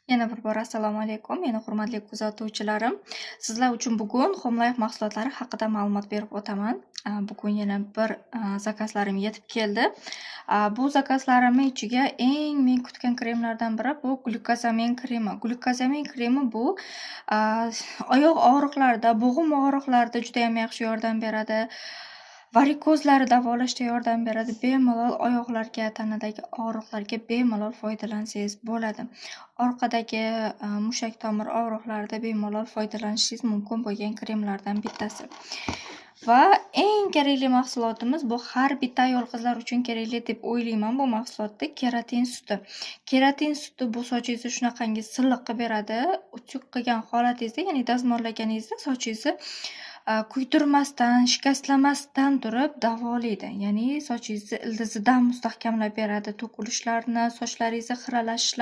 Yana bir bor assalomu alaykum, meni hurmatli kuzatuvchilarim. Sizlar uchun bugun Home Life mahsulotlari haqida ma'lumot berib o'taman. Bugun yana bir zakazlarim yetib keldi. Bu zakazlarimning ichiga eng men kutgan kremlardan biri bu glyukozamin kremi. Glyukozamin kremi bu oyoq og'riqlarida, bo'g'im og'riqlarida juda ham yaxshi yordam beradi. Varikozlarni davolashda yordam beradi. Bemalol oyoqlarga, tanadagi og'riqlarga bemalol foydalansangiz bo'ladi. Orqadagi mushak tomir og'riqlarida bemalol foydalanishingiz mumkin bo'lgan kremlardan bittasi. Va eng kerakli mahsulotimiz bu har bitta ayol qizlar uchun kerakli deb o'ylayman bu mahsulotda keratin suti. Keratin suti bu sochingizni shunaqangi silliq qilib beradi. Utyug qilgan holatingizda, ya'ni dazmollaganingizda sochingizni kuydirmasdan, shikastlamasdan turib davolaydi. Ya'ni sochingizni ildizidan mustahkamlab beradi, to'kilishlarni, sochlaringizni xiralashishlarini